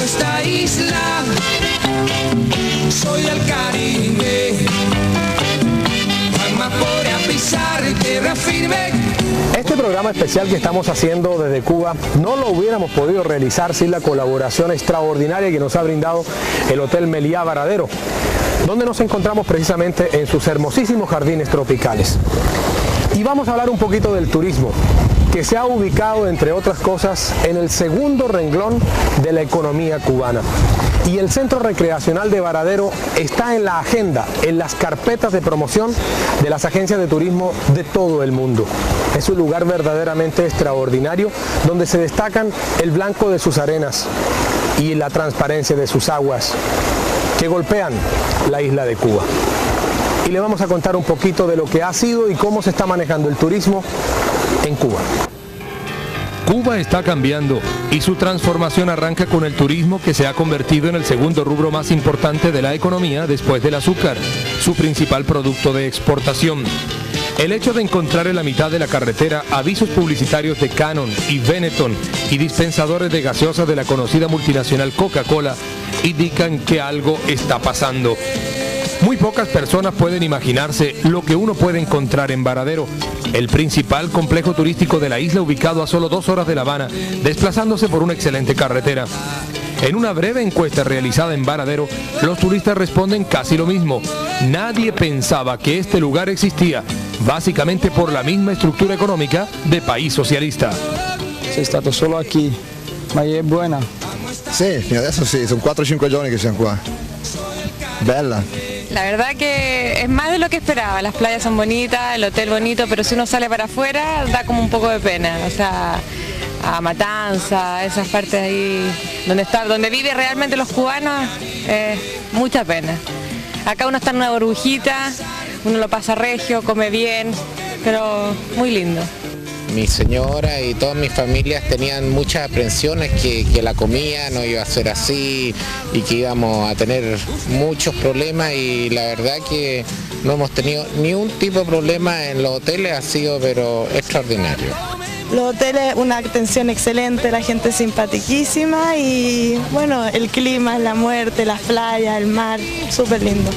esta isla, soy del Caribe, amapola a pisar tierra firme. Este programa especial que estamos haciendo desde Cuba no lo hubiéramos podido realizar sin la colaboración extraordinaria que nos ha brindado el Hotel Meliá Varadero, donde nos encontramos precisamente en sus hermosísimos jardines tropicales. Y vamos a hablar un poquito del turismo, que se ha ubicado, entre otras cosas, en el segundo renglón de la economía cubana. Y el Centro Recreacional de Varadero está en la agenda, en las carpetas de promoción de las agencias de turismo de todo el mundo. Es un lugar verdaderamente extraordinario, donde se destacan el blanco de sus arenas y la transparencia de sus aguas, que golpean la isla de Cuba. Y le vamos a contar un poquito de lo que ha sido y cómo se está manejando el turismo en Cuba. Cuba está cambiando y su transformación arranca con el turismo, que se ha convertido en el segundo rubro más importante de la economía después del azúcar, su principal producto de exportación. El hecho de encontrar en la mitad de la carretera avisos publicitarios de Canon y Benetton y dispensadores de gaseosas de la conocida multinacional Coca-Cola indican que algo está pasando. Muy pocas personas pueden imaginarse lo que uno puede encontrar en Varadero, el principal complejo turístico de la isla, ubicado a solo 2 horas de La Habana, desplazándose por una excelente carretera. En una breve encuesta realizada en Varadero, los turistas responden casi lo mismo. Nadie pensaba que este lugar existía, básicamente por la misma estructura económica de país socialista. Sei stato solo aquí, ma è buena? Sì, fino adesso sì, sono 4 o 5 giorni che siamo qua. Bella. La verdad que es más de lo que esperaba. Las playas son bonitas, el hotel bonito, pero si uno sale para afuera da como un poco de pena. O sea, a Matanza, esas partes ahí donde viven realmente los cubanos, mucha pena. Acá uno está en una burbujita, uno lo pasa regio, come bien, pero muy lindo. Mi señora y todas mis familias tenían muchas aprensiones que la comida no iba a ser así y que íbamos a tener muchos problemas, y la verdad que no hemos tenido ni un tipo de problema en los hoteles, ha sido pero extraordinario. Los hoteles, una atención excelente, la gente simpaticísima y bueno, el clima, la muerte, las playas, el mar, súper lindo.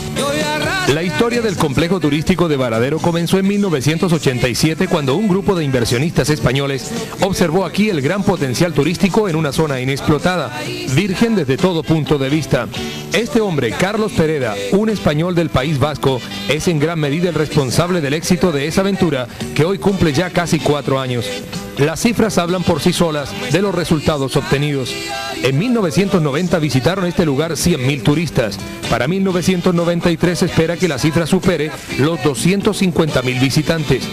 La historia del complejo turístico de Varadero comenzó en 1987, cuando un grupo de inversionistas españoles observó aquí el gran potencial turístico en una zona inexplotada, virgen desde todo punto de vista. Este hombre, Carlos Pereda, un español del País Vasco, es en gran medida el responsable del éxito de esa aventura, que hoy cumple ya casi 4 años. Las cifras hablan por sí solas de los resultados obtenidos. En 1990 visitaron este lugar 100.000 turistas. Para 1993 se espera que la cifra supere los 250.000 visitantes.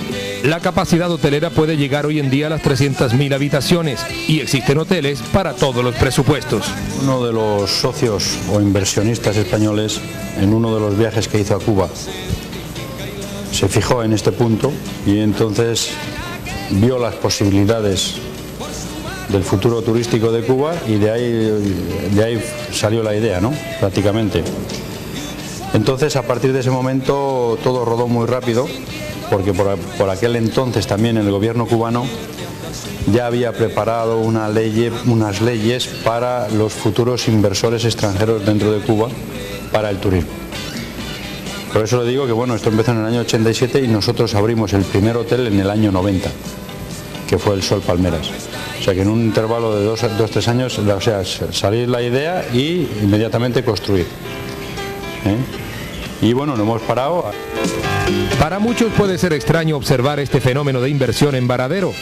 La capacidad hotelera puede llegar hoy en día a las 300.000 habitaciones y existen hoteles para todos los presupuestos. Uno de los socios o inversionistas españoles, en uno de los viajes que hizo a Cuba, se fijó en este punto y entonces vio las posibilidades del futuro turístico de Cuba, y de ahí salió la idea, ¿no? Prácticamente. Entonces, a partir de ese momento todo rodó muy rápido, porque por aquel entonces también el gobierno cubano ya había preparado unas leyes para los futuros inversores extranjeros dentro de Cuba para el turismo. Por eso le digo que bueno, esto empezó en el año 87 y nosotros abrimos el primer hotel en el año 90, que fue el Sol Palmeras. O sea que en un intervalo de 2-3 años, o sea, salir la idea y inmediatamente construir. Y bueno, no hemos parado. Para muchos puede ser extraño observar este fenómeno de inversión en Varadero,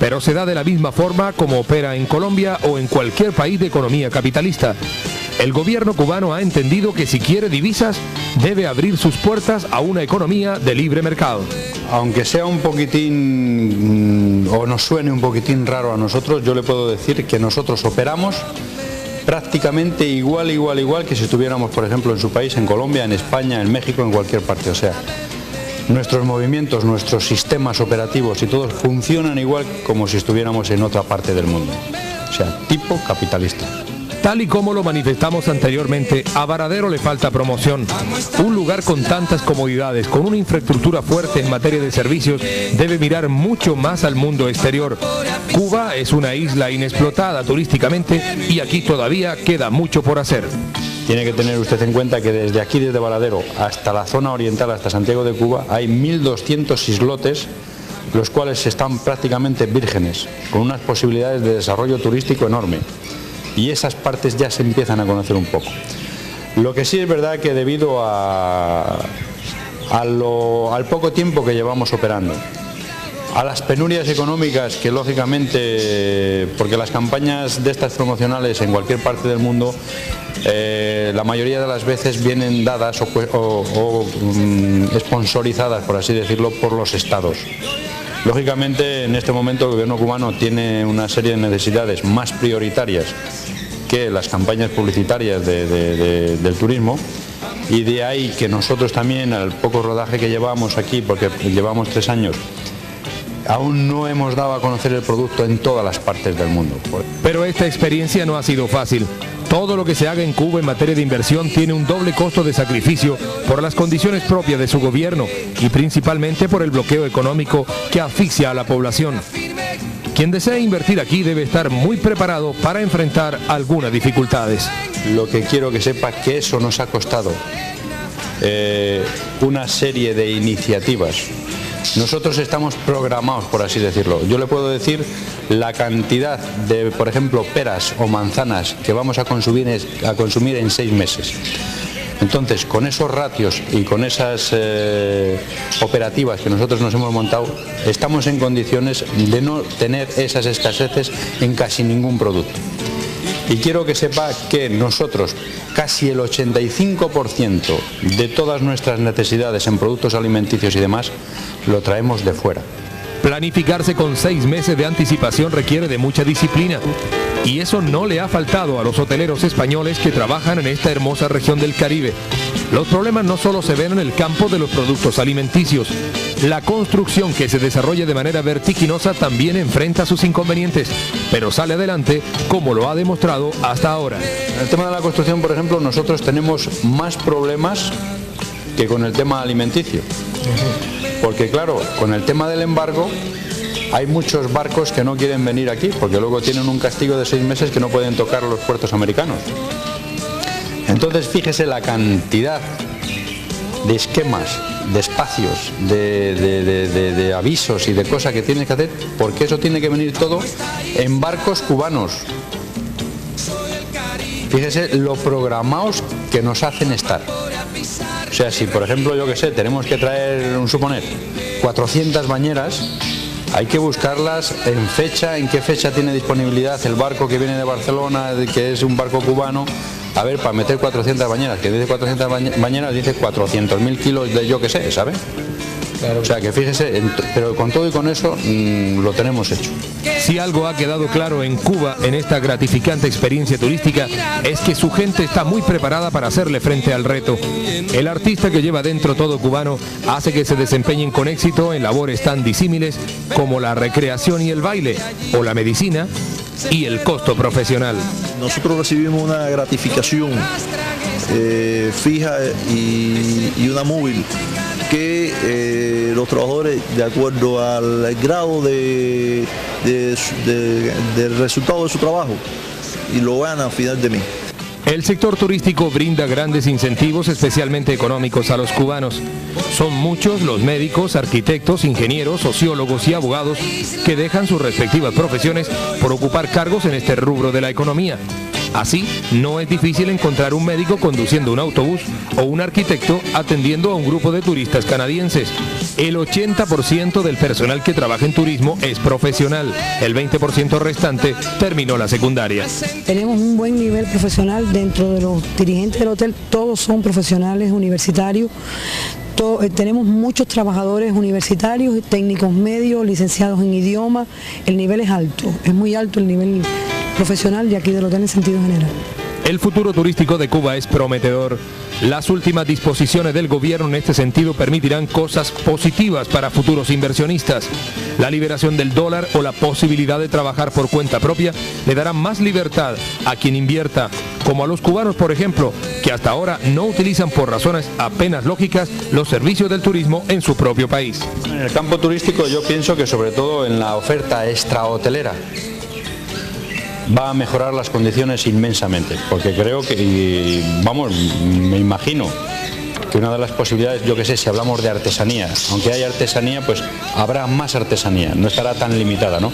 pero se da de la misma forma como opera en Colombia o en cualquier país de economía capitalista. El gobierno cubano ha entendido que si quiere divisas, debe abrir sus puertas a una economía de libre mercado. Aunque sea un poquitín, o nos suene un poquitín raro a nosotros, yo le puedo decir que nosotros operamos prácticamente igual que si estuviéramos, por ejemplo, en su país, en Colombia, en España, en México, en cualquier parte. O sea, nuestros movimientos, nuestros sistemas operativos y todos funcionan igual como si estuviéramos en otra parte del mundo. O sea, tipo capitalista. Tal y como lo manifestamos anteriormente, a Varadero le falta promoción. Un lugar con tantas comodidades, con una infraestructura fuerte en materia de servicios, debe mirar mucho más al mundo exterior. Cuba es una isla inexplotada turísticamente y aquí todavía queda mucho por hacer. Tiene que tener usted en cuenta que desde aquí, desde Varadero, hasta la zona oriental, hasta Santiago de Cuba, hay 1.200 islotes, los cuales están prácticamente vírgenes, con unas posibilidades de desarrollo turístico enorme. Y esas partes ya se empiezan a conocer un poco. Lo que sí es verdad que debido al poco tiempo que llevamos operando, a las penurias económicas que lógicamente, porque las campañas de estas promocionales en cualquier parte del mundo, la mayoría de las veces vienen dadas o sponsorizadas, por así decirlo, por los estados. Lógicamente, en este momento el gobierno cubano tiene una serie de necesidades más prioritarias que las campañas publicitarias del turismo, y de ahí que nosotros también, al poco rodaje que llevamos aquí, porque llevamos 3 años, aún no hemos dado a conocer el producto en todas las partes del mundo. Pero esta experiencia no ha sido fácil. Todo lo que se haga en Cuba en materia de inversión tiene un doble costo de sacrificio por las condiciones propias de su gobierno y principalmente por el bloqueo económico que asfixia a la población. Quien desea invertir aquí debe estar muy preparado para enfrentar algunas dificultades. Lo que quiero que sepa que eso nos ha costado una serie de iniciativas. Nosotros estamos programados, por así decirlo. Yo le puedo decir la cantidad de, por ejemplo, peras o manzanas que vamos a consumir en 6 meses. Entonces, con esos ratios y con esas operativas que nosotros nos hemos montado, estamos en condiciones de no tener esas escaseces en casi ningún producto. Y quiero que sepa que nosotros, casi el 85% de todas nuestras necesidades en productos alimenticios y demás, lo traemos de fuera. Planificarse con 6 meses de anticipación requiere de mucha disciplina. Y eso no le ha faltado a los hoteleros españoles que trabajan en esta hermosa región del Caribe. Los problemas no solo se ven en el campo de los productos alimenticios. La construcción, que se desarrolla de manera vertiginosa, también enfrenta sus inconvenientes, pero sale adelante como lo ha demostrado hasta ahora. En el tema de la construcción, por ejemplo, nosotros tenemos más problemas que con el tema alimenticio. Porque claro, con el tema del embargo, hay muchos barcos que no quieren venir aquí, porque luego tienen un castigo de 6 meses que no pueden tocar los puertos americanos. Entonces fíjese la cantidad de esquemas, de espacios, de avisos y de cosas que tienes que hacer, porque eso tiene que venir todo en barcos cubanos. Fíjese lo programados que nos hacen estar. O sea, si por ejemplo, yo que sé, tenemos que traer, suponer, 400 bañeras, hay que buscarlas en fecha, en qué fecha tiene disponibilidad el barco que viene de Barcelona, que es un barco cubano. A ver, para meter 400 bañeras, que dice 400 bañeras, dice 400.000 kilos de yo que sé, ¿sabe? Claro. O sea, que fíjese, pero con todo y con eso lo tenemos hecho. Si algo ha quedado claro en Cuba en esta gratificante experiencia turística es que su gente está muy preparada para hacerle frente al reto. El artista que lleva dentro todo cubano hace que se desempeñen con éxito en labores tan disímiles como la recreación y el baile, o la medicina y el costo profesional. Nosotros recibimos una gratificación fija y una móvil que los trabajadores, de acuerdo al grado del resultado de su trabajo, y lo ganan a final de mes. El sector turístico brinda grandes incentivos, especialmente económicos, a los cubanos. Son muchos los médicos, arquitectos, ingenieros, sociólogos y abogados que dejan sus respectivas profesiones por ocupar cargos en este rubro de la economía. Así, no es difícil encontrar un médico conduciendo un autobús o un arquitecto atendiendo a un grupo de turistas canadienses. El 80% del personal que trabaja en turismo es profesional. El 20% restante terminó la secundaria. Tenemos un buen nivel profesional dentro de los dirigentes del hotel. Todos son profesionales universitarios. Tenemos muchos trabajadores universitarios, técnicos medios, licenciados en idioma. El nivel es alto, es muy alto el nivel profesional de aquí del hotel en sentido general. El futuro turístico de Cuba es prometedor. Las últimas disposiciones del gobierno en este sentido permitirán cosas positivas para futuros inversionistas. La liberación del dólar o la posibilidad de trabajar por cuenta propia le darán más libertad a quien invierta, como a los cubanos, por ejemplo, que hasta ahora no utilizan por razones apenas lógicas los servicios del turismo en su propio país. En el campo turístico yo pienso que sobre todo en la oferta extrahotelera va a mejorar las condiciones inmensamente, porque creo que, vamos, me imagino que una de las posibilidades, yo que sé, si hablamos de artesanía, aunque haya artesanía, pues habrá más artesanía, no estará tan limitada, ¿no?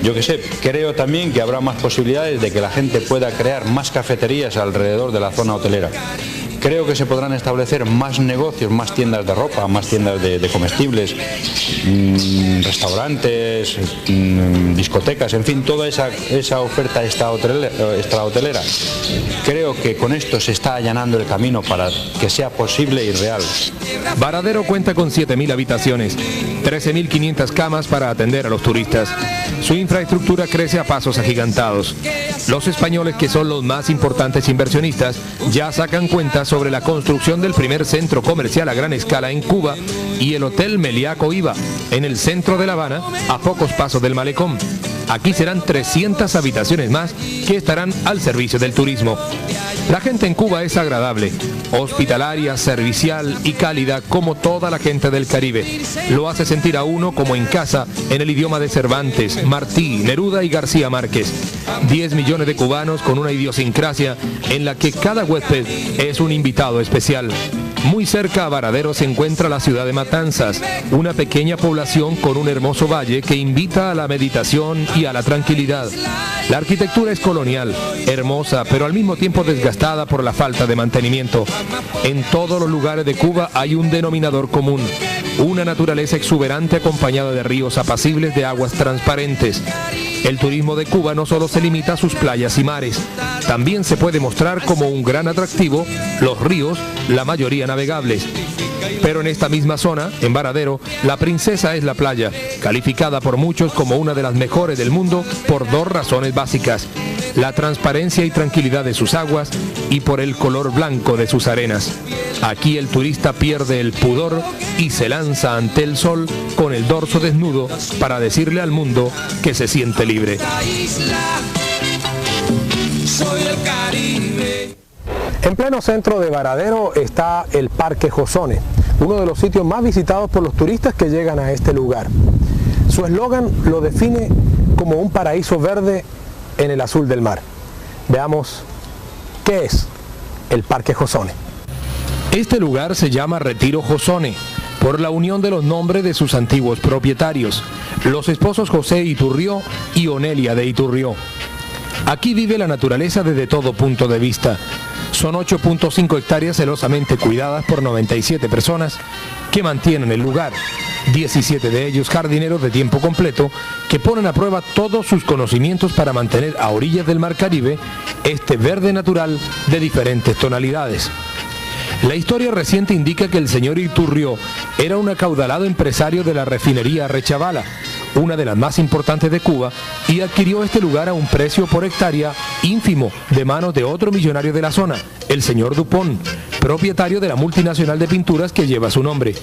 Yo que sé, creo también que habrá más posibilidades de que la gente pueda crear más cafeterías alrededor de la zona hotelera. Creo que se podrán establecer más negocios, más tiendas de ropa, más tiendas de comestibles, restaurantes, discotecas, en fin, toda esa oferta extrahotelera. Creo que con esto se está allanando el camino para que sea posible y real. Varadero cuenta con 7.000 habitaciones, 13.500 camas para atender a los turistas. Su infraestructura crece a pasos agigantados. Los españoles, que son los más importantes inversionistas, ya sacan cuentas sobre la construcción del primer centro comercial a gran escala en Cuba y el Hotel Meliá Coiba, en el centro de La Habana, a pocos pasos del malecón. Aquí serán 300 habitaciones más que estarán al servicio del turismo. La gente en Cuba es agradable, hospitalaria, servicial y cálida como toda la gente del Caribe. Lo hace sentir a uno como en casa en el idioma de Cervantes, Martí, Neruda y García Márquez. 10 millones de cubanos con una idiosincrasia en la que cada huésped es un invitado especial. Muy cerca a Varadero se encuentra la ciudad de Matanzas, una pequeña población con un hermoso valle que invita a la meditación y a la tranquilidad. La arquitectura es colonial, hermosa, pero al mismo tiempo desgastada por la falta de mantenimiento. En todos los lugares de Cuba hay un denominador común: una naturaleza exuberante acompañada de ríos apacibles de aguas transparentes. El turismo de Cuba no solo se limita a sus playas y mares, también se puede mostrar como un gran atractivo los ríos, la mayoría navegables. Pero en esta misma zona, en Varadero, la princesa es la playa, calificada por muchos como una de las mejores del mundo por dos razones básicas: la transparencia y tranquilidad de sus aguas y por el color blanco de sus arenas. Aquí el turista pierde el pudor y se lanza ante el sol con el dorso desnudo para decirle al mundo que se siente libre. En pleno centro de Varadero está el Parque Josone, uno de los sitios más visitados por los turistas que llegan a este lugar. Su eslogan lo define como un paraíso verde en el azul del mar. Veamos qué es el Parque Josone. Este lugar se llama Retiro Josone, por la unión de los nombres de sus antiguos propietarios, los esposos José Iturrió y Onelia de Iturrió. Aquí vive la naturaleza desde todo punto de vista. Son 8.5 hectáreas celosamente cuidadas por 97 personas que mantienen el lugar, 17 de ellos jardineros de tiempo completo que ponen a prueba todos sus conocimientos para mantener a orillas del Mar Caribe este verde natural de diferentes tonalidades. La historia reciente indica que el señor Iturrió era un acaudalado empresario de la refinería Rechavala, una de las más importantes de Cuba, y adquirió este lugar a un precio por hectárea ínfimo de manos de otro millonario de la zona, el señor Dupont, propietario de la multinacional de pinturas que lleva su nombre.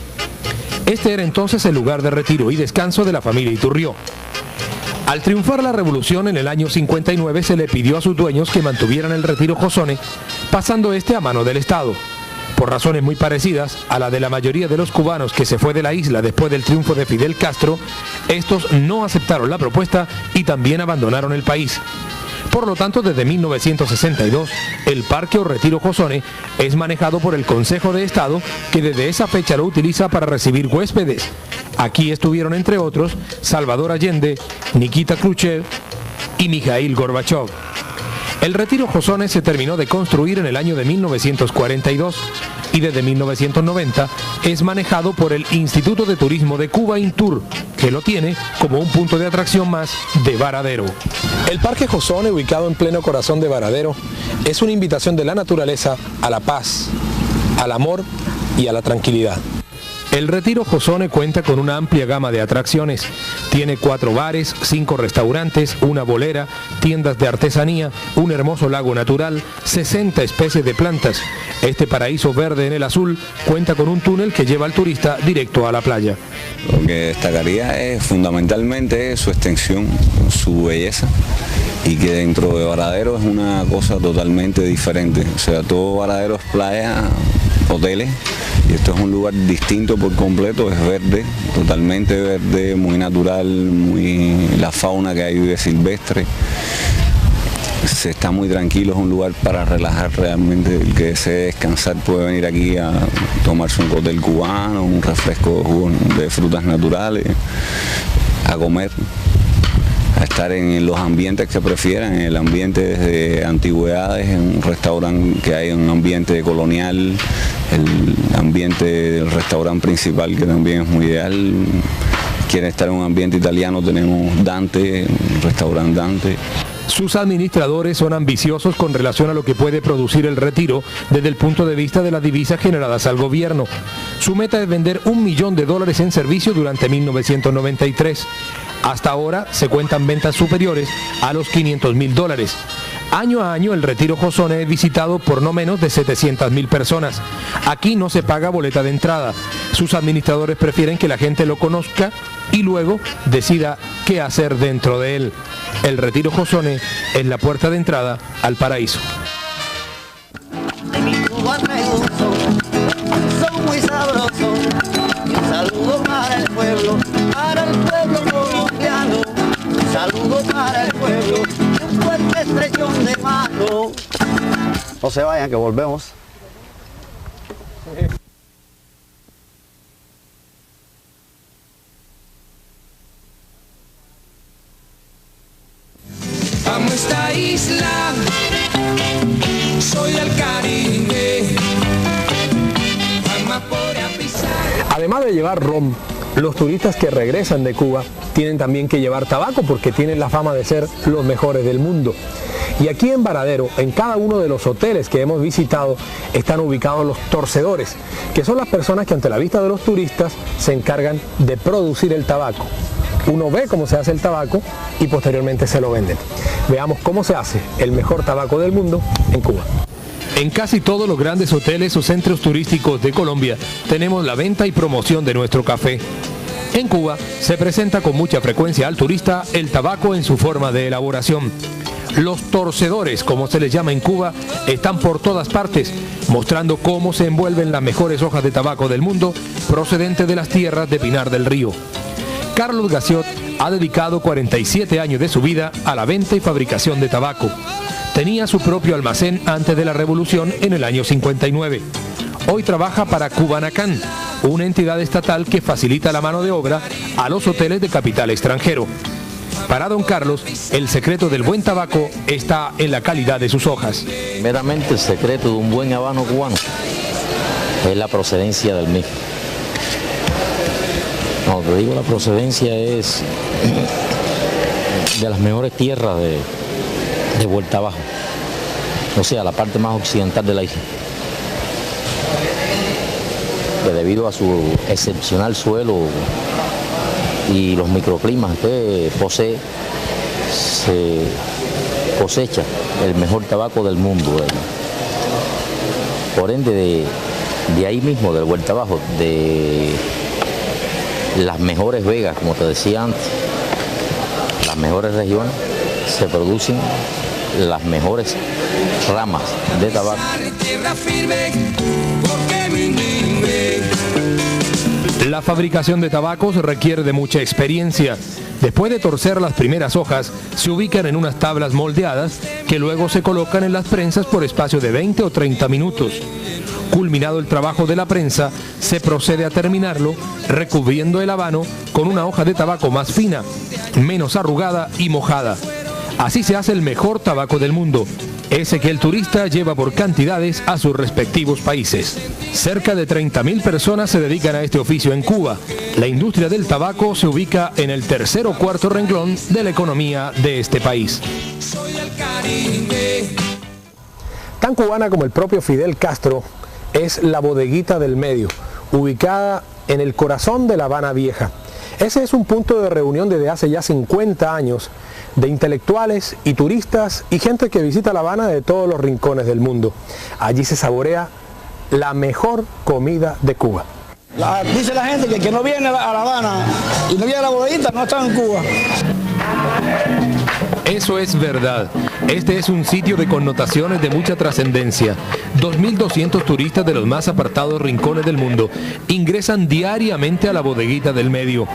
Este era entonces el lugar de retiro y descanso de la familia Iturrió. Al triunfar la revolución en el año 59 se le pidió a sus dueños que mantuvieran el Retiro Josone, pasando este a mano del Estado. Por razones muy parecidas a la de la mayoría de los cubanos que se fue de la isla después del triunfo de Fidel Castro, estos no aceptaron la propuesta y también abandonaron el país. Por lo tanto, desde 1962, el Parque o Retiro Josone es manejado por el Consejo de Estado, que desde esa fecha lo utiliza para recibir huéspedes. Aquí estuvieron, entre otros, Salvador Allende, Nikita Khrushchev y Mikhail Gorbachev. El Retiro Josone se terminó de construir en el año de 1942 y desde 1990 es manejado por el Instituto de Turismo de Cuba Intur, que lo tiene como un punto de atracción más de Varadero. El Parque Josone, ubicado en pleno corazón de Varadero, es una invitación de la naturaleza a la paz, al amor y a la tranquilidad. El Retiro Josone cuenta con una amplia gama de atracciones. Tiene 4 bares, 5 restaurantes, una bolera, tiendas de artesanía, un hermoso lago natural, 60 especies de plantas. Este paraíso verde en el azul cuenta con un túnel que lleva al turista directo a la playa. Lo que destacaría es fundamentalmente su extensión, su belleza, y que dentro de Varadero es una cosa totalmente diferente. O sea, todo Varadero es playa, hoteles, y esto es un lugar distinto por completo, es verde, totalmente verde, muy natural, la fauna que hay vive silvestre. Se está muy tranquilo, es un lugar para relajar realmente. El que desee descansar puede venir aquí a tomarse un cóctel cubano, un refresco de frutas naturales, a comer, a estar en los ambientes que prefieran, en el ambiente de antigüedades, en un restaurante que hay un ambiente colonial, el ambiente del restaurante principal que también es muy ideal. Quieren estar en un ambiente italiano, tenemos Dante, un restaurante Dante. Sus administradores son ambiciosos con relación a lo que puede producir el Retiro desde el punto de vista de las divisas generadas al gobierno. Su meta es vender $1 millón en servicio durante 1993. Hasta ahora se cuentan ventas superiores a los $500.000. Año a año el Retiro Josone es visitado por no menos de 700.000 personas. Aquí no se paga boleta de entrada. Sus administradores prefieren que la gente lo conozca y luego decida qué hacer dentro de él. El Retiro Josone es la puerta de entrada al paraíso. Son muy sabrosos. Un saludo para el pueblo colombiano. Un saludo para el pueblo y un fuerte estrechón de mano. No se vayan, que volvemos. Amo esta isla, soy el Caribe. Además de llevar ron, los turistas que regresan de Cuba tienen también que llevar tabaco porque tienen la fama de ser los mejores del mundo. Y aquí en Varadero, en cada uno de los hoteles que hemos visitado, están ubicados los torcedores, que son las personas que ante la vista de los turistas se encargan de producir el tabaco. Uno ve cómo se hace el tabaco y posteriormente se lo venden. Veamos cómo se hace el mejor tabaco del mundo en Cuba. En casi todos los grandes hoteles o centros turísticos de Colombia tenemos la venta y promoción de nuestro café. En Cuba se presenta con mucha frecuencia al turista el tabaco en su forma de elaboración. Los torcedores, como se les llama en Cuba, están por todas partes, mostrando cómo se envuelven las mejores hojas de tabaco del mundo procedentes de las tierras de Pinar del Río. Carlos Gassiot ha dedicado 47 años de su vida a la venta y fabricación de tabaco. Tenía su propio almacén antes de la revolución en el año 59. Hoy trabaja para Cubanacán, una entidad estatal que facilita la mano de obra a los hoteles de capital extranjero. Para don Carlos, el secreto del buen tabaco está en la calidad de sus hojas. Meramente el secreto de un buen habano cubano es la procedencia del mismo. No, te digo, la procedencia es de las mejores tierras de Vuelta Abajo, o sea, la parte más occidental de la isla, que debido a su excepcional suelo y los microclimas que posee, se cosecha el mejor tabaco del mundo. Por ende, de ahí mismo, del Vuelta Abajo, de las mejores vegas, como te decía antes, las mejores regiones, se producen las mejores ramas de tabaco. La fabricación de tabacos requiere de mucha experiencia. Después de torcer las primeras hojas, se ubican en unas tablas moldeadas que luego se colocan en las prensas por espacio de 20 o 30 minutos. Culminado el trabajo de la prensa, se procede a terminarlo recubriendo el habano con una hoja de tabaco más fina, menos arrugada y mojada. Así se hace el mejor tabaco del mundo, ese que el turista lleva por cantidades a sus respectivos países. Cerca de 30.000 personas se dedican a este oficio en Cuba. La industria del tabaco se ubica en el tercer o cuarto renglón de la economía de este país. Tan cubana como el propio Fidel Castro es la bodeguita del medio, ubicada en el corazón de La Habana Vieja. Ese es un punto de reunión desde hace ya 50 años de intelectuales y turistas y gente que visita La Habana de todos los rincones del mundo. Allí se saborea la mejor comida de Cuba. Dice la gente que el que no viene a La Habana y no viene a la bodeguita no está en Cuba. Eso es verdad. Este es un sitio de connotaciones de mucha trascendencia. 2.200 turistas de los más apartados rincones del mundo ingresan diariamente a la bodeguita del medio.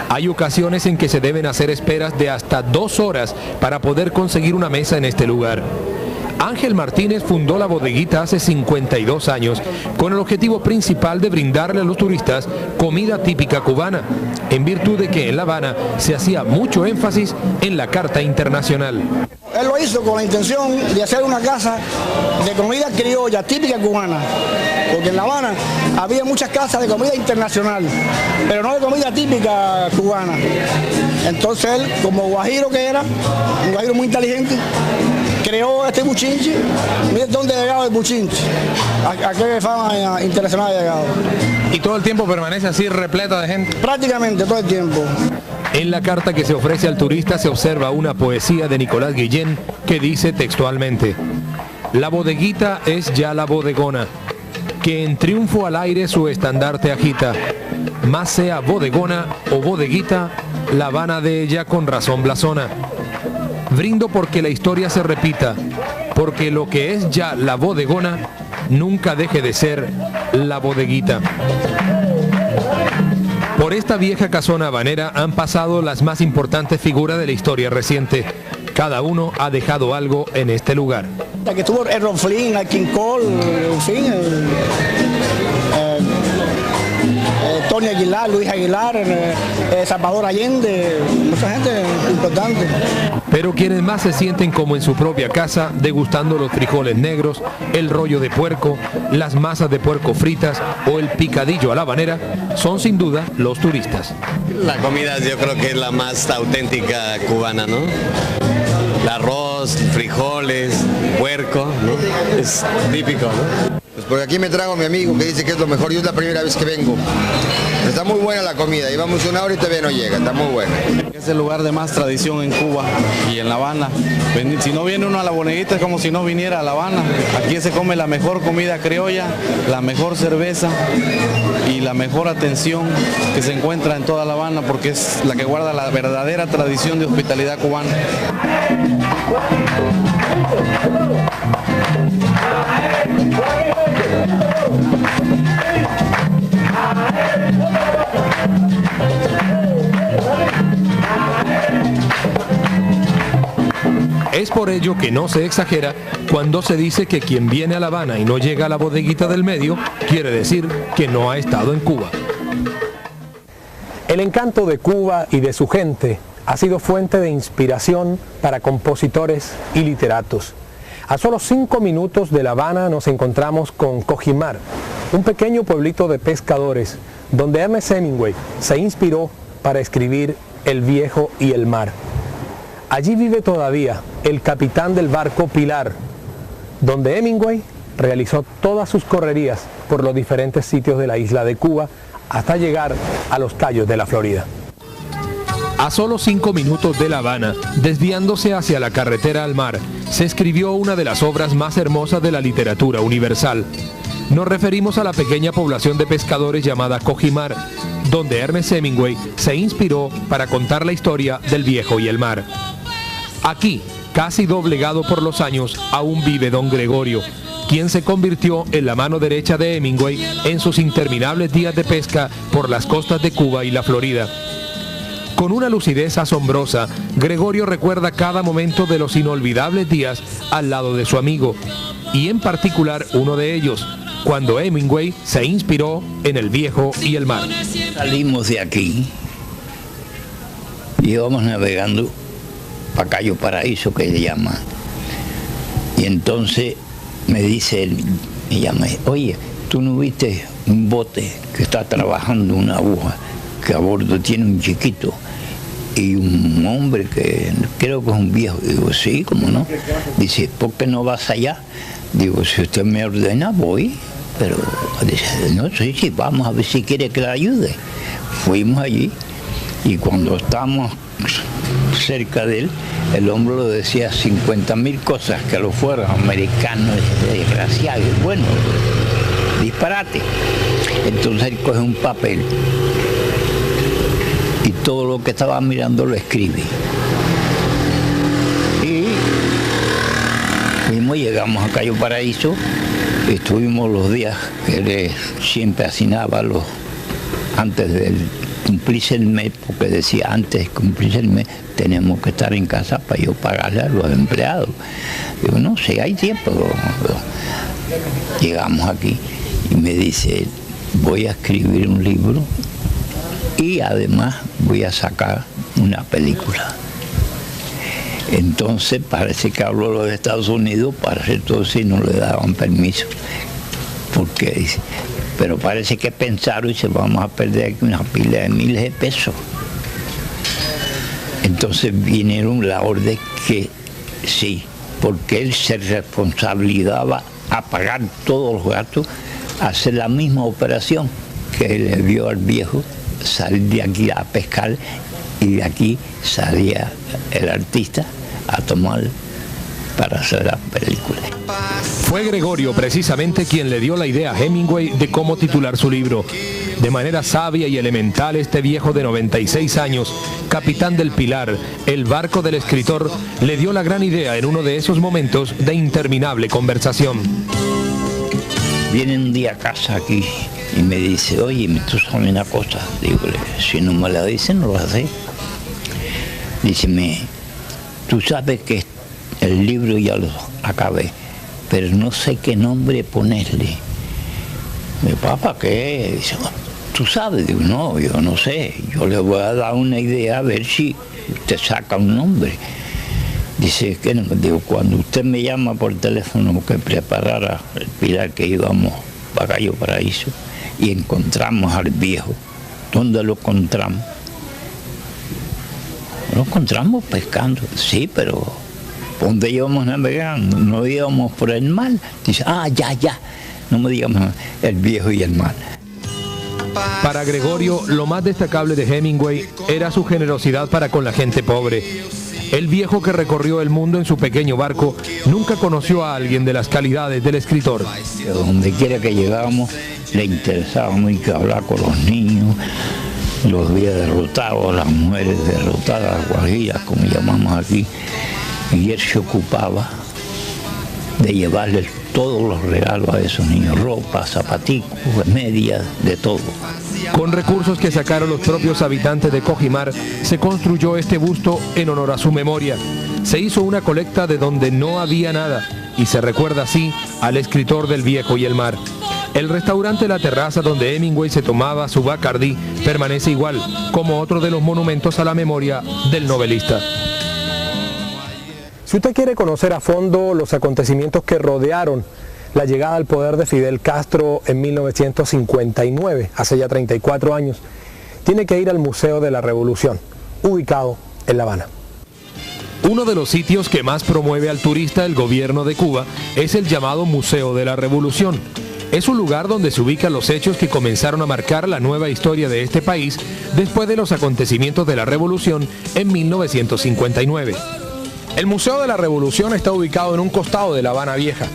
Hay ocasiones en que se deben hacer esperas de hasta 2 horas para poder conseguir una mesa en este lugar. Ángel Martínez fundó la bodeguita hace 52 años con el objetivo principal de brindarle a los turistas comida típica cubana, en virtud de que en La Habana se hacía mucho énfasis en la Carta Internacional. Él lo hizo con la intención de hacer una casa de comida criolla, típica cubana, porque en La Habana había muchas casas de comida internacional, pero no de comida típica cubana. Entonces él, como guajiro que era, un guajiro muy inteligente, creó este buchinche. Mira dónde ha llegado el buchinche, a qué fama internacional ha llegado. ¿Y todo el tiempo permanece así repleta de gente? Prácticamente todo el tiempo. En la carta que se ofrece al turista se observa una poesía de Nicolás Guillén que dice textualmente: la bodeguita es ya la bodegona, que en triunfo al aire su estandarte agita, más sea bodegona o bodeguita, La Habana de ella con razón blasona. Brindo porque la historia se repita, porque lo que es ya la bodegona nunca deje de ser la bodeguita. Por esta vieja casona habanera han pasado las más importantes figuras de la historia reciente. Cada uno ha dejado algo en este lugar. Que estuvo el Ron Flynn, el King Cole, en fin, Tony Aguilar, Luis Aguilar, Salvador Allende, mucha gente importante. Pero quienes más se sienten como en su propia casa, degustando los frijoles negros, el rollo de puerco, las masas de puerco fritas o el picadillo a la habanera, son sin duda los turistas. La comida yo creo que es la más auténtica cubana, ¿no? El arroz, frijoles, puerco, ¿no? Es típico, ¿no? Pues porque aquí me trago a mi amigo que dice que es lo mejor, yo es la primera vez que vengo. Está muy buena la comida, llevamos 1 hora y todavía no llega, está muy buena. Es el lugar de más tradición en Cuba y en La Habana. Si no viene uno a la bodeguita es como si no viniera a La Habana. Aquí se come la mejor comida criolla, la mejor cerveza y la mejor atención que se encuentra en toda La Habana, porque es la que guarda la verdadera tradición de hospitalidad cubana. Es por ello que no se exagera cuando se dice que quien viene a La Habana y no llega a la bodeguita del medio, quiere decir que no ha estado en Cuba. El encanto de Cuba y de su gente ha sido fuente de inspiración para compositores y literatos. A solo 5 minutos de La Habana nos encontramos con Cojimar, un pequeño pueblito de pescadores, donde Ernest Hemingway se inspiró para escribir El viejo y el mar. Allí vive todavía el capitán del barco Pilar, donde Hemingway realizó todas sus correrías por los diferentes sitios de la isla de Cuba hasta llegar a los Cayos de la Florida. A solo 5 minutos de La Habana, desviándose hacia la carretera al mar, se escribió una de las obras más hermosas de la literatura universal. Nos referimos a la pequeña población de pescadores llamada Cojimar, donde Ernest Hemingway se inspiró para contar la historia del viejo y el mar. Aquí, casi doblegado por los años, aún vive don Gregorio, quien se convirtió en la mano derecha de Hemingway en sus interminables días de pesca por las costas de Cuba y la Florida. Con una lucidez asombrosa, Gregorio recuerda cada momento de los inolvidables días al lado de su amigo, y en particular uno de ellos, cuando Hemingway se inspiró en El viejo y el mar. Salimos de aquí y íbamos navegando para Cayo Paraíso, que le llama. Y entonces me dice él, me llama, oye, ¿tú no viste un bote que está trabajando una aguja, que a bordo tiene un chiquito y un hombre que creo que es un viejo? Digo, sí, ¿cómo no? Dice, ¿por qué no vas allá? Digo, si usted me ordena, voy. pero dice, no, sí, vamos a ver si quiere que la ayude. Fuimos allí y cuando estábamos cerca de él, el hombre le decía 50.000 cosas, que lo fueran americanos, desgraciado, y bueno, disparate. Entonces él coge un papel y todo lo que estaba mirando lo escribe. Y fuimos, llegamos a Cayo Paraíso, estuvimos los días que él siempre asignaba antes de cumplirse el mes, porque decía, antes de cumplirse el mes tenemos que estar en casa para yo pagarle a los empleados. Digo, no sé, hay tiempo. Llegamos aquí y me dice, voy a escribir un libro y además voy a sacar una película. Entonces parece que habló de los Estados Unidos, parece entonces y no le daban permiso, porque dice, pero parece que pensaron y se vamos a perder aquí una pila de miles de pesos. Entonces vinieron la orden que sí, porque él se responsabilizaba a pagar todos los gastos, a hacer la misma operación que le vio al viejo salir de aquí a pescar y de aquí salía el artista a tomar para hacer la película. Fue Gregorio precisamente quien le dio la idea a Hemingway de cómo titular su libro. De manera sabia y elemental, este viejo de 96 años, capitán del Pilar, el barco del escritor, le dio la gran idea en uno de esos momentos de interminable conversación. Viene un día a casa aquí y me dice, oye, tú sabes una cosa. Digo, si no me la dicen, no la sé. Díceme, tú sabes que el libro ya lo acabé, pero no sé qué nombre ponerle. Mi papá, ¿qué? Dice, ¿tú sabes? Digo, no, yo no sé. Yo le voy a dar una idea a ver si usted saca un nombre. Dice, ¿qué nombre? Digo, cuando usted me llama por teléfono que preparara el Pilar, que íbamos para Cayo Paraíso y encontramos al viejo. ¿Dónde lo encontramos? Lo encontramos pescando. Sí, pero ¿dónde íbamos navegando? No íbamos por el mar. Dice, ya. No me digas más, el viejo y el mar. Para Gregorio, lo más destacable de Hemingway era su generosidad para con la gente pobre. El viejo que recorrió el mundo en su pequeño barco nunca conoció a alguien de las calidades del escritor. Donde quiera que llegábamos, le interesaba mucho hablar con los niños, los días derrotados, las mujeres derrotadas, las guajillas, como llamamos aquí. Y él se ocupaba de llevarles todos los regalos a esos niños, ropa, zapaticos, medias, de todo. Con recursos que sacaron los propios habitantes de Cojimar, se construyó este busto en honor a su memoria. Se hizo una colecta de donde no había nada y se recuerda así al escritor del Viejo y el Mar. El restaurante La Terraza, donde Hemingway se tomaba su Bacardí, permanece igual, como otro de los monumentos a la memoria del novelista. Si usted quiere conocer a fondo los acontecimientos que rodearon la llegada al poder de Fidel Castro en 1959, hace ya 34 años, tiene que ir al Museo de la Revolución, ubicado en La Habana. Uno de los sitios que más promueve al turista el gobierno de Cuba es el llamado Museo de la Revolución. Es un lugar donde se ubican los hechos que comenzaron a marcar la nueva historia de este país después de los acontecimientos de la Revolución en 1959. El Museo de la Revolución está ubicado en un costado de La Habana Vieja.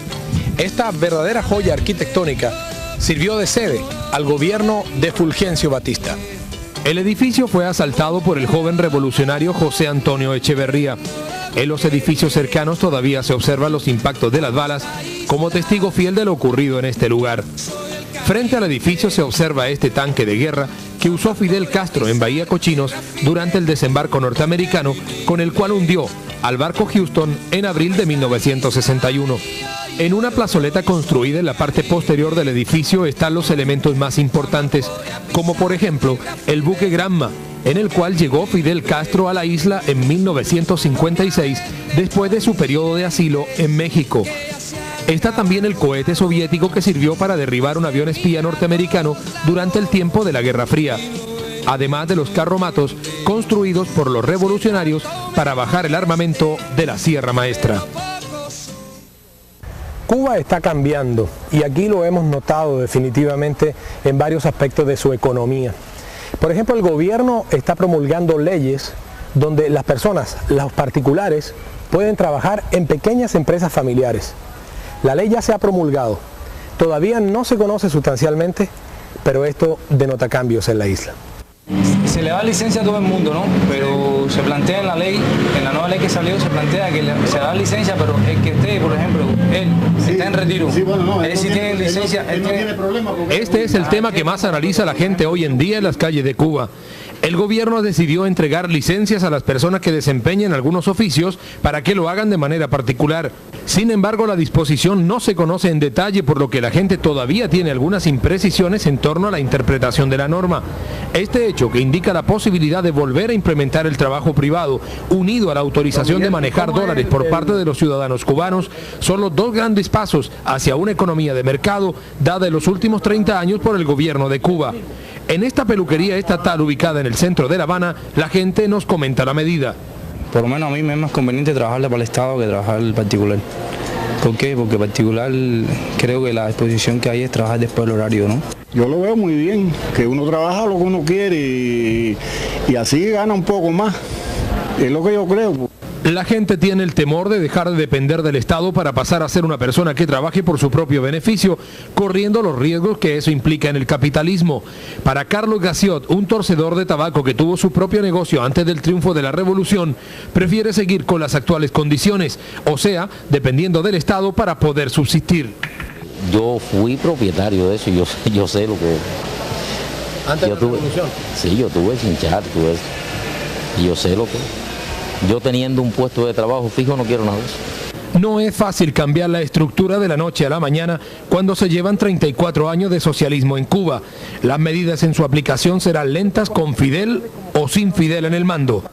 Esta verdadera joya arquitectónica sirvió de sede al gobierno de Fulgencio Batista. El edificio fue asaltado por el joven revolucionario José Antonio Echeverría. En los edificios cercanos todavía se observan los impactos de las balas como testigo fiel de lo ocurrido en este lugar. Frente al edificio se observa este tanque de guerra que usó Fidel Castro en Bahía Cochinos durante el desembarco norteamericano, con el cual hundió al barco Houston en abril de 1961. En una plazoleta construida en la parte posterior del edificio están los elementos más importantes, como por ejemplo el buque Granma, en el cual llegó Fidel Castro a la isla en 1956 después de su periodo de asilo en México. Está también el cohete soviético que sirvió para derribar un avión espía norteamericano durante el tiempo de la Guerra Fría, además de los carromatos construidos por los revolucionarios para bajar el armamento de la Sierra Maestra. Cuba está cambiando y aquí lo hemos notado definitivamente en varios aspectos de su economía. Por ejemplo, el gobierno está promulgando leyes donde las personas, los particulares, pueden trabajar en pequeñas empresas familiares. La ley ya se ha promulgado, todavía no se conoce sustancialmente, pero esto denota cambios en la isla. Se le da licencia a todo el mundo, ¿no? Pero se plantea en la ley, en la nueva ley que salió, se plantea que se da licencia, pero el que esté, por ejemplo, él está en retiro. Sí, bueno, no, él sí tiene licencia. Él no tiene problema con este es el tema que más analiza la gente hoy en día en las calles de Cuba. El gobierno decidió entregar licencias a las personas que desempeñen algunos oficios para que lo hagan de manera particular. Sin embargo, la disposición no se conoce en detalle, por lo que la gente todavía tiene algunas imprecisiones en torno a la interpretación de la norma. Este hecho, que indica la posibilidad de volver a implementar el trabajo privado, unido a la autorización de manejar dólares por parte de los ciudadanos cubanos, son los dos grandes pasos hacia una economía de mercado dada en los últimos 30 años por el gobierno de Cuba. En esta peluquería estatal ubicada en el centro de La Habana, la gente nos comenta la medida. Por lo menos a mí me es más conveniente trabajarle para el Estado que trabajar el particular. ¿Por qué? Porque particular creo que la disposición que hay es trabajar después del horario, ¿no? Yo lo veo muy bien, que uno trabaja lo que uno quiere y así gana un poco más. Es lo que yo creo. La gente tiene el temor de dejar de depender del Estado para pasar a ser una persona que trabaje por su propio beneficio, corriendo los riesgos que eso implica en el capitalismo. Para Carlos Gaciot, un torcedor de tabaco que tuvo su propio negocio antes del triunfo de la revolución, prefiere seguir con las actuales condiciones, o sea, dependiendo del Estado para poder subsistir. Yo fui propietario de eso, yo sé lo que... ¿Antes de la revolución? Sí, yo tuve chinchar, tuve eso. Y yo sé lo que... Yo teniendo un puesto de trabajo fijo no quiero nada de eso. No es fácil cambiar la estructura de la noche a la mañana cuando se llevan 34 años de socialismo en Cuba. Las medidas en su aplicación serán lentas con Fidel o sin Fidel en el mando.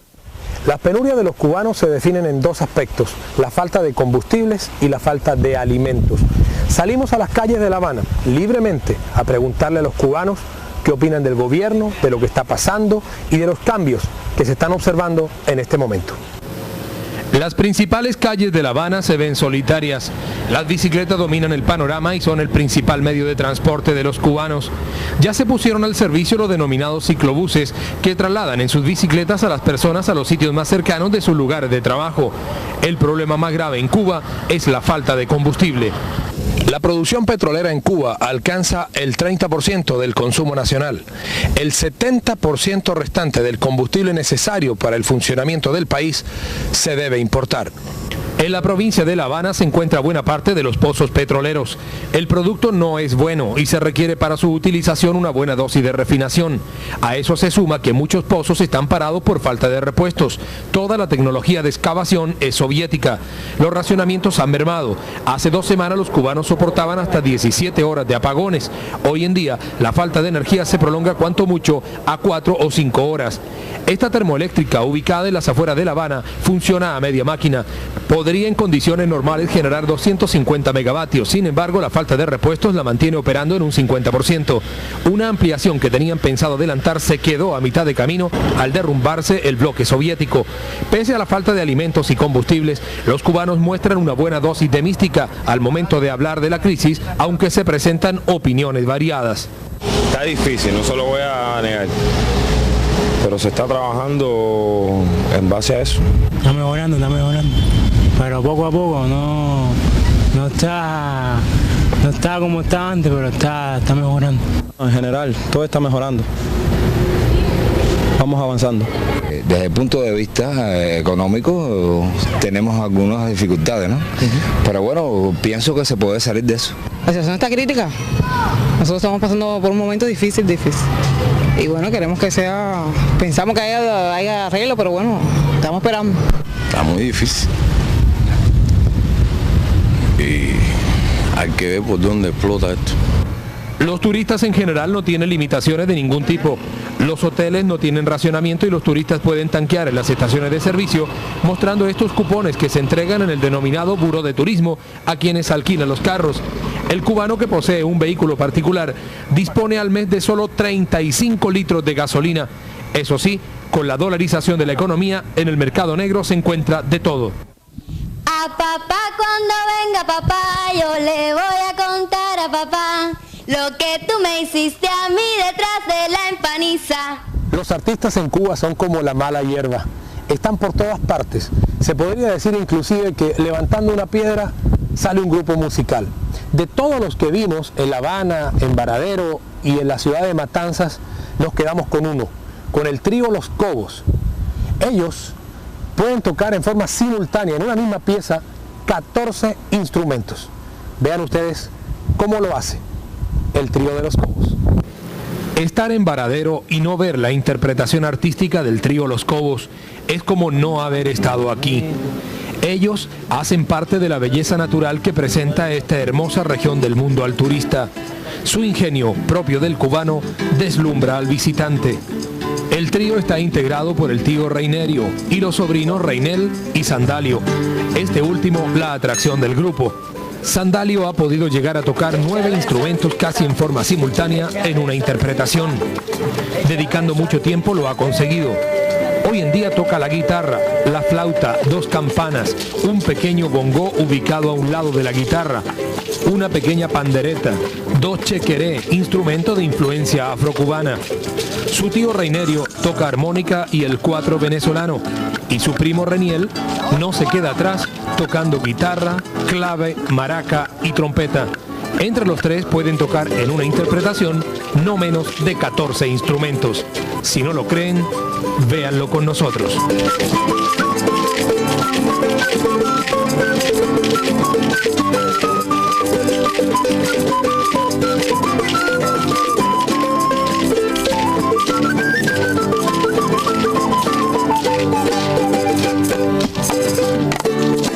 Las penurias de los cubanos se definen en dos aspectos: la falta de combustibles y la falta de alimentos. Salimos a las calles de La Habana libremente a preguntarle a los cubanos qué opinan del gobierno, de lo que está pasando y de los cambios que se están observando en este momento. Las principales calles de La Habana se ven solitarias. Las bicicletas dominan el panorama y son el principal medio de transporte de los cubanos. Ya se pusieron al servicio los denominados ciclobuses, que trasladan en sus bicicletas a las personas a los sitios más cercanos de sus lugares de trabajo. El problema más grave en Cuba es la falta de combustible. La producción petrolera en Cuba alcanza el 30% del consumo nacional. El 70% restante del combustible necesario para el funcionamiento del país se debe importar. En la provincia de La Habana se encuentra buena parte de los pozos petroleros. El producto no es bueno y se requiere para su utilización una buena dosis de refinación. A eso se suma que muchos pozos están parados por falta de repuestos. Toda la tecnología de excavación es soviética. Los racionamientos han mermado. Hace 2 semanas los cubanos soportaban hasta 17 horas de apagones. Hoy en día la falta de energía se prolonga cuanto mucho a 4 o 5 horas. Esta termoeléctrica, ubicada en las afueras de La Habana, funciona a media máquina. Podría en condiciones normales generar 250 megavatios, sin embargo la falta de repuestos la mantiene operando en un 50%. Una ampliación que tenían pensado adelantar se quedó a mitad de camino al derrumbarse el bloque soviético. Pese a la falta de alimentos y combustibles, los cubanos muestran una buena dosis de mística al momento de hablar de la crisis, aunque se presentan opiniones variadas. Está difícil, no se lo voy a negar, pero se está trabajando en base a eso. Está mejorando, pero poco a poco no está como estaba antes, pero está mejorando. En general, todo está mejorando. Vamos avanzando. Desde el punto de vista económico tenemos algunas dificultades, ¿no? Pero bueno, pienso que se puede salir de eso. La situación está crítica. Nosotros estamos pasando por un momento difícil. Y bueno, queremos que sea, pensamos que haya arreglo, pero bueno, estamos esperando. Está muy difícil. Y hay que ver por dónde explota esto. Los turistas en general no tienen limitaciones de ningún tipo. Los hoteles no tienen racionamiento y los turistas pueden tanquear en las estaciones de servicio, mostrando estos cupones que se entregan en el denominado Buró de Turismo a quienes alquilan los carros. El cubano que posee un vehículo particular dispone al mes de solo 35 litros de gasolina. Eso sí, con la dolarización de la economía, en el mercado negro se encuentra de todo. A papá cuando venga papá, yo le voy a contar a papá lo que tú me hiciste a mí detrás de la empaniza. Los artistas en Cuba son como la mala hierba, están por todas partes. Se podría decir inclusive que levantando una piedra sale un grupo musical. De todos los que vimos en La Habana, en Varadero y en la ciudad de Matanzas, nos quedamos con uno, con el trío Los Cobos. Ellos pueden tocar en forma simultánea en una misma pieza 14 instrumentos. Vean ustedes cómo lo hace el trío de Los Cobos. Estar en Varadero y no ver la interpretación artística del trío Los Cobos es como no haber estado aquí. Ellos hacen parte de la belleza natural que presenta esta hermosa región del mundo al turista. Su ingenio, propio del cubano, deslumbra al visitante. El trío está integrado por el tío Reinerio y los sobrinos Reinel y Sandalio, este último la atracción del grupo. Sandalio ha podido llegar a tocar 9 instrumentos casi en forma simultánea en una interpretación. Dedicando mucho tiempo lo ha conseguido. Hoy en día toca la guitarra, la flauta, 2 campanas, un pequeño bongó ubicado a un lado de la guitarra, una pequeña pandereta, 2 chequeré, instrumento de influencia afrocubana. Su tío Reinerio toca armónica y el 4 venezolano, y su primo Reniel no se queda atrás tocando guitarra, clave, maraca y trompeta. Entre los 3 pueden tocar en una interpretación no menos de 14 instrumentos. Si no lo creen, véanlo con nosotros.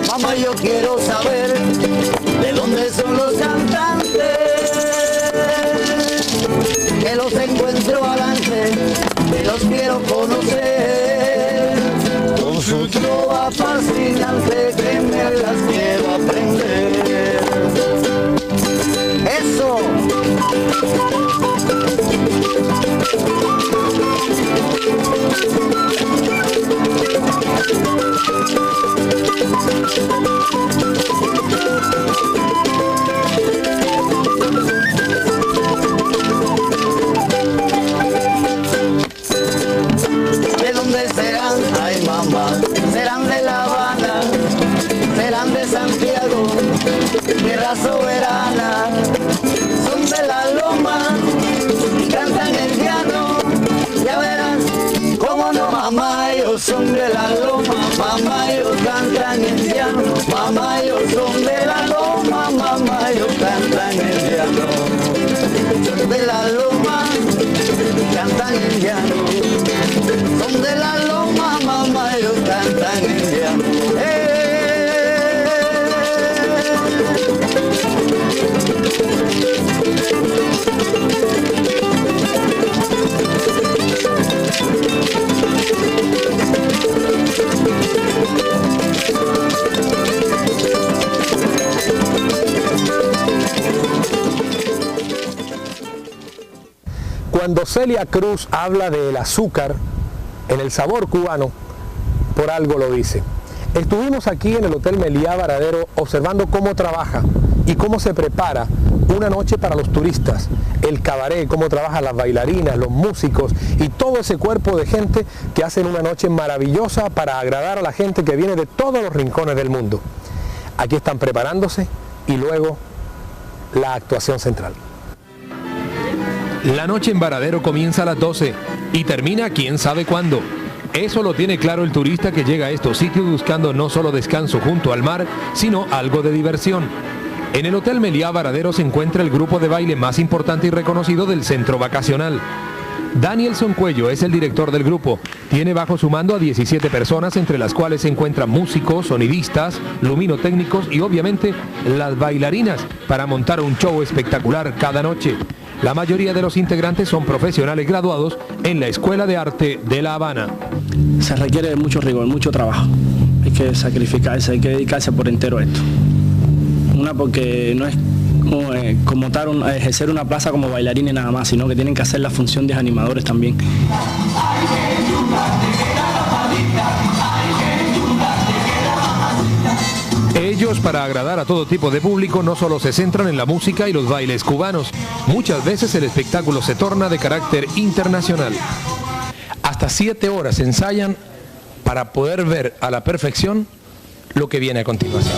Mamá, yo quiero saber de dónde son los cantantes, que los encuentro adelante, que los quiero conocer, con su trova fascinante que me las quiero aprender. Eso. ¿De dónde serán? Ay, mamá, serán de La Habana, serán de Santiago, tierra soberana, son de la loma y cantan el llano, ya verás, cómo no, mamá, ellos son de la loma, mamá, ellos cantan el llano, mamá, ellos son de la loma, mamá, ellos cantan el llano, de la loma, cantan el llano, son de la loma, mamá, ellos cantan el llano. Cuando Celia Cruz habla del azúcar en el sabor cubano, por algo lo dice. Estuvimos aquí en el Hotel Meliá Varadero observando cómo trabaja y cómo se prepara una noche para los turistas, el cabaret, cómo trabajan las bailarinas, los músicos y todo ese cuerpo de gente que hacen una noche maravillosa para agradar a la gente que viene de todos los rincones del mundo. Aquí están preparándose y luego la actuación central. La noche en Varadero comienza a las 12 y termina quién sabe cuándo. Eso lo tiene claro el turista que llega a estos sitios buscando no solo descanso junto al mar, sino algo de diversión. En el Hotel Meliá Varadero se encuentra el grupo de baile más importante y reconocido del centro vacacional. Danielson Cuello es el director del grupo. Tiene bajo su mando a 17 personas, entre las cuales se encuentran músicos, sonidistas, luminotécnicos y obviamente las bailarinas para montar un show espectacular cada noche. La mayoría de los integrantes son profesionales graduados en la Escuela de Arte de La Habana. Se requiere de mucho rigor, mucho trabajo. Hay que sacrificarse, hay que dedicarse por entero a esto. Una, porque no es como tal ejercer una plaza como bailarines nada más, sino que tienen que hacer la función de animadores también. Ellos para agradar a todo tipo de público no solo se centran en la música y los bailes cubanos. Muchas veces el espectáculo se torna de carácter internacional. Hasta 7 horas ensayan para poder ver a la perfección lo que viene a continuación.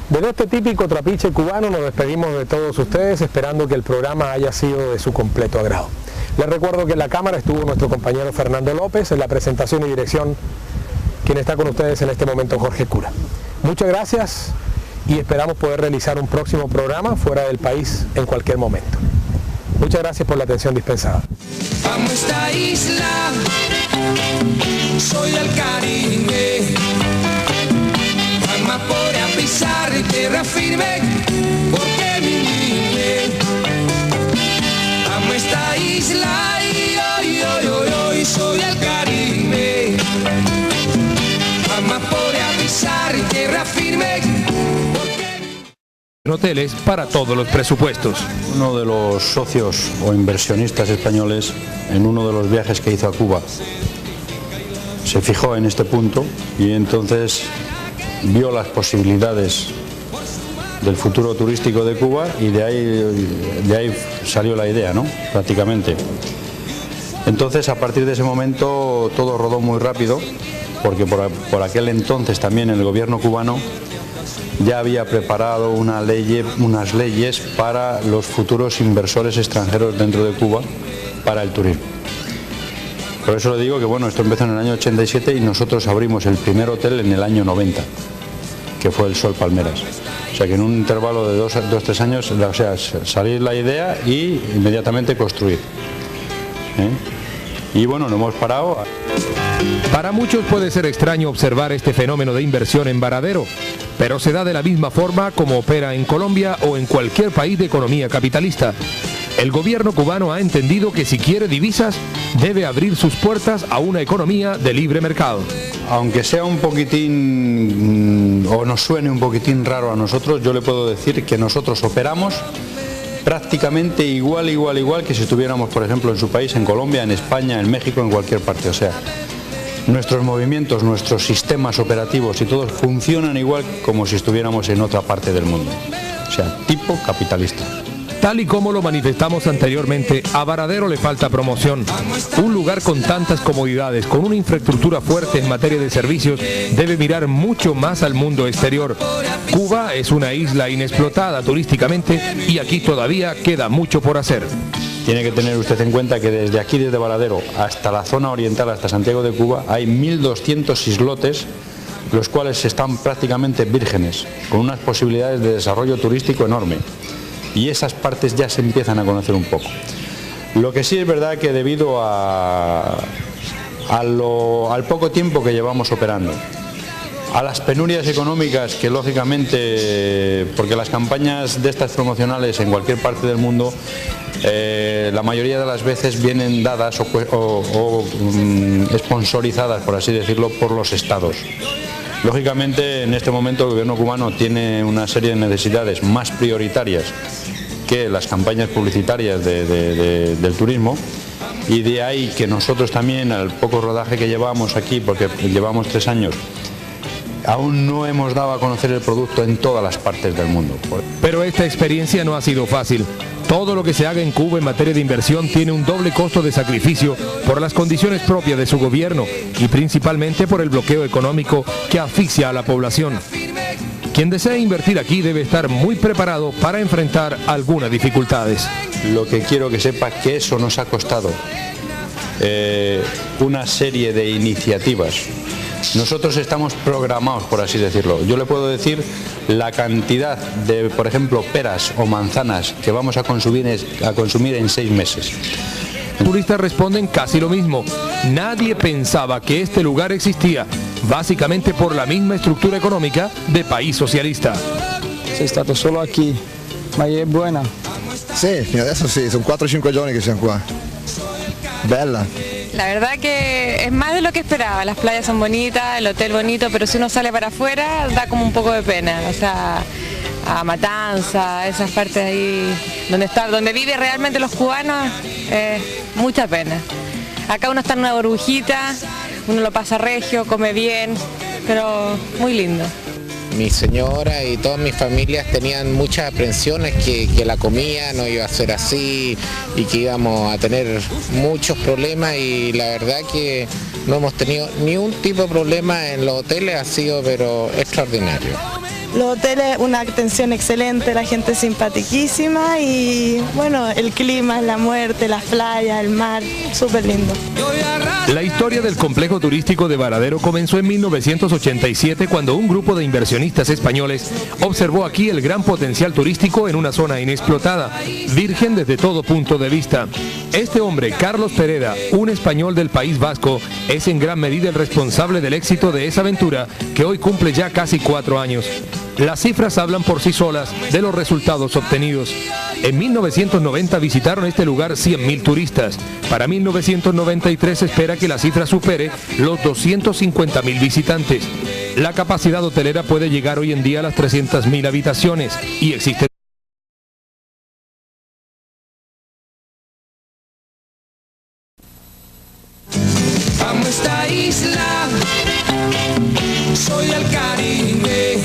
Desde este típico trapiche cubano nos despedimos de todos ustedes, esperando que el programa haya sido de su completo agrado. Les recuerdo que en la cámara estuvo nuestro compañero Fernando López, en la presentación y dirección, quien está con ustedes en este momento, Jorge Cura. Muchas gracias y esperamos poder realizar un próximo programa fuera del país en cualquier momento. Muchas gracias por la atención dispensada. Amo esta isla, soy del Caribe. Jamás podré pisar tierra firme porque mi niñez. Amo esta isla y hoy soy del Caribe. Jamás podré pisar tierra firme. En hoteles para todos los presupuestos. Uno de los socios o inversionistas españoles, en uno de los viajes que hizo a Cuba, se fijó en este punto y entonces vio las posibilidades del futuro turístico de Cuba y de ahí salió la idea, ¿no? Prácticamente. Entonces, a partir de ese momento todo rodó muy rápido, porque por aquel entonces también el gobierno cubano ya había preparado unas leyes para los futuros inversores extranjeros dentro de Cuba para el turismo. Por eso le digo que bueno, esto empezó en el año 87 y nosotros abrimos el primer hotel en el año 90, que fue el Sol Palmeras. O sea que en un intervalo de 2-3 años, o sea, salir la idea y inmediatamente construir. Y bueno, no hemos parado. Para muchos puede ser extraño observar este fenómeno de inversión en Varadero, pero se da de la misma forma como opera en Colombia o en cualquier país de economía capitalista. El gobierno cubano ha entendido que si quiere divisas, debe abrir sus puertas a una economía de libre mercado. Aunque sea un poquitín, o nos suene un poquitín raro a nosotros, yo le puedo decir que nosotros operamos prácticamente igual que si estuviéramos, por ejemplo, en su país, en Colombia, en España, en México, en cualquier parte. O sea, nuestros movimientos, nuestros sistemas operativos y todos funcionan igual como si estuviéramos en otra parte del mundo. O sea, tipo capitalista. Tal y como lo manifestamos anteriormente, a Varadero le falta promoción. Un lugar con tantas comodidades, con una infraestructura fuerte en materia de servicios, debe mirar mucho más al mundo exterior. Cuba es una isla inexplotada turísticamente y aquí todavía queda mucho por hacer. Tiene que tener usted en cuenta que desde aquí, desde Varadero, hasta la zona oriental, hasta Santiago de Cuba, hay 1.200 islotes, los cuales están prácticamente vírgenes, con unas posibilidades de desarrollo turístico enorme. Y esas partes ya se empiezan a conocer un poco. Lo que sí es verdad que debido al poco tiempo que llevamos operando, a las penurias económicas que lógicamente, porque las campañas de estas promocionales en cualquier parte del mundo, la mayoría de las veces vienen dadas o sponsorizadas, por así decirlo, por los estados. Lógicamente, en este momento el gobierno cubano tiene una serie de necesidades más prioritarias que las campañas publicitarias del turismo, y de ahí que nosotros también, al poco rodaje que llevamos aquí, porque llevamos 3 años, aún no hemos dado a conocer el producto en todas las partes del mundo. Pero esta experiencia no ha sido fácil. Todo lo que se haga en Cuba en materia de inversión tiene un doble costo de sacrificio por las condiciones propias de su gobierno y principalmente por el bloqueo económico que asfixia a la población. Quien desea invertir aquí debe estar muy preparado para enfrentar algunas dificultades. Lo que quiero que sepa que eso nos ha costado una serie de iniciativas. Nosotros estamos programados, por así decirlo. Yo le puedo decir la cantidad de, por ejemplo, peras o manzanas que vamos a consumir en 6 meses. Los turistas responden casi lo mismo. Nadie pensaba que este lugar existía, básicamente por la misma estructura económica de país socialista. Sei stato solo aquí, ma è buena? Sì, fino adesso sì, sono 4 o 5 giorni che siamo qua. Bella. La verdad que es más de lo que esperaba, las playas son bonitas, el hotel bonito, pero si uno sale para afuera da como un poco de pena, o sea, a Matanza, esas partes ahí donde viven realmente los cubanos, mucha pena. Acá uno está en una burbujita, uno lo pasa regio, come bien, pero muy lindo. Mi señora y todas mis familias tenían muchas aprensiones que la comida no iba a ser así y que íbamos a tener muchos problemas, y la verdad que no hemos tenido ni un tipo de problema en los hoteles, ha sido pero extraordinario. Los hoteles, una atención excelente, la gente simpaticísima y bueno, el clima, la muerte, las playas, el mar, súper lindo. La historia del complejo turístico de Varadero comenzó en 1987 cuando un grupo de inversionistas españoles observó aquí el gran potencial turístico en una zona inexplotada, virgen desde todo punto de vista. Este hombre, Carlos Pereda, un español del País Vasco, es en gran medida el responsable del éxito de esa aventura que hoy cumple ya casi 4 años. Las cifras hablan por sí solas de los resultados obtenidos. En 1990 visitaron este lugar 100.000 turistas. Para 1993 se espera que la cifra supere los 250.000 visitantes. La capacidad hotelera puede llegar hoy en día a las 300.000 habitaciones y existe amo esta isla, soy el Caribe,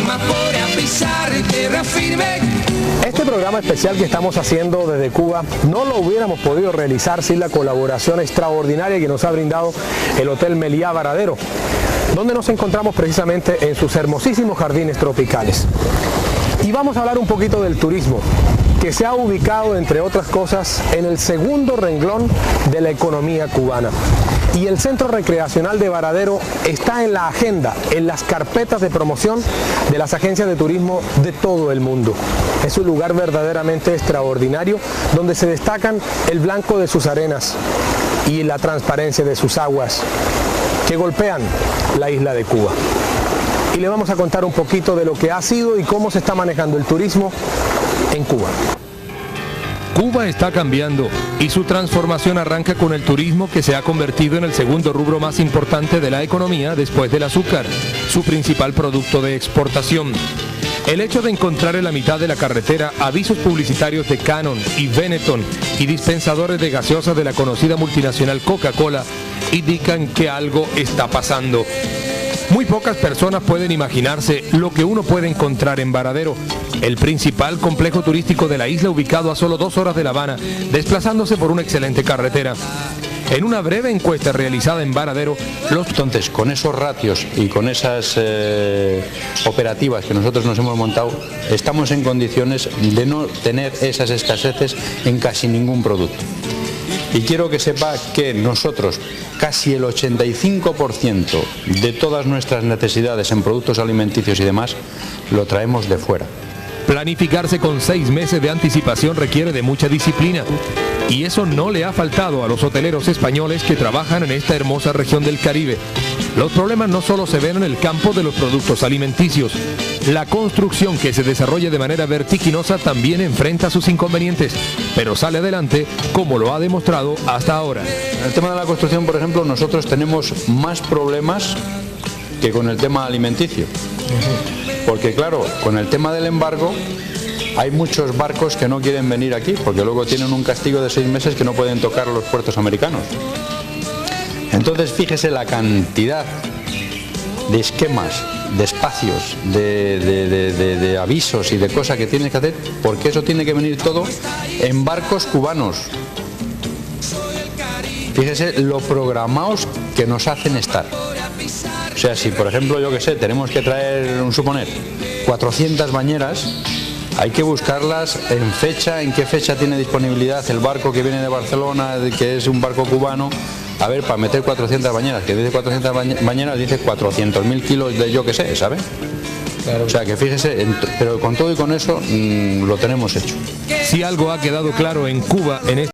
amapola a pisar tierra firme. Este programa especial que estamos haciendo desde Cuba no lo hubiéramos podido realizar sin la colaboración extraordinaria que nos ha brindado el Hotel Meliá Varadero, donde nos encontramos precisamente en sus hermosísimos jardines tropicales. Y vamos a hablar un poquito del turismo, que se ha ubicado, entre otras cosas, en el segundo renglón de la economía cubana. Y el Centro Recreacional de Varadero está en la agenda, en las carpetas de promoción de las agencias de turismo de todo el mundo. Es un lugar verdaderamente extraordinario, donde se destacan el blanco de sus arenas y la transparencia de sus aguas, que golpean la isla de Cuba. Y le vamos a contar un poquito de lo que ha sido y cómo se está manejando el turismo en Cuba. Cuba está cambiando y su transformación arranca con el turismo, que se ha convertido en el segundo rubro más importante de la economía después del azúcar, su principal producto de exportación. El hecho de encontrar en la mitad de la carretera avisos publicitarios de Canon y Benetton y dispensadores de gaseosas de la conocida multinacional Coca-Cola indican que algo está pasando. Muy pocas personas pueden imaginarse lo que uno puede encontrar en Varadero, el principal complejo turístico de la isla, ubicado a solo 2 horas de La Habana, desplazándose por una excelente carretera. En una breve encuesta realizada en Varadero, entonces, con esos ratios y con esas operativas que nosotros nos hemos montado, estamos en condiciones de no tener esas escaseces en casi ningún producto. Y quiero que sepa que nosotros, casi el 85% de todas nuestras necesidades en productos alimenticios y demás, lo traemos de fuera. Planificarse con 6 meses de anticipación requiere de mucha disciplina. Y eso no le ha faltado a los hoteleros españoles que trabajan en esta hermosa región del Caribe. Los problemas no solo se ven en el campo de los productos alimenticios. La construcción, que se desarrolla de manera vertiginosa, también enfrenta sus inconvenientes, pero sale adelante, como lo ha demostrado hasta ahora. En el tema de la construcción, por ejemplo, nosotros tenemos más problemas que con el tema alimenticio. Porque claro, con el tema del embargo, hay muchos barcos que no quieren venir aquí porque luego tienen un castigo de 6 meses que no pueden tocar los puertos americanos. Entonces fíjese la cantidad de esquemas, de espacios, de avisos y de cosas que tienes que hacer, porque eso tiene que venir todo en barcos cubanos. Fíjese lo programados que nos hacen estar. O sea, si por ejemplo, yo que sé, tenemos que traer, suponer, 400 bañeras, hay que buscarlas en fecha, en qué fecha tiene disponibilidad el barco que viene de Barcelona, que es un barco cubano. A ver, para meter 400 bañeras, que dice 400 bañeras, dice 400.000 kilos de yo que sé, ¿sabes? Claro. O sea, que fíjese, pero con todo y con eso lo tenemos hecho. Si algo ha quedado claro en Cuba en este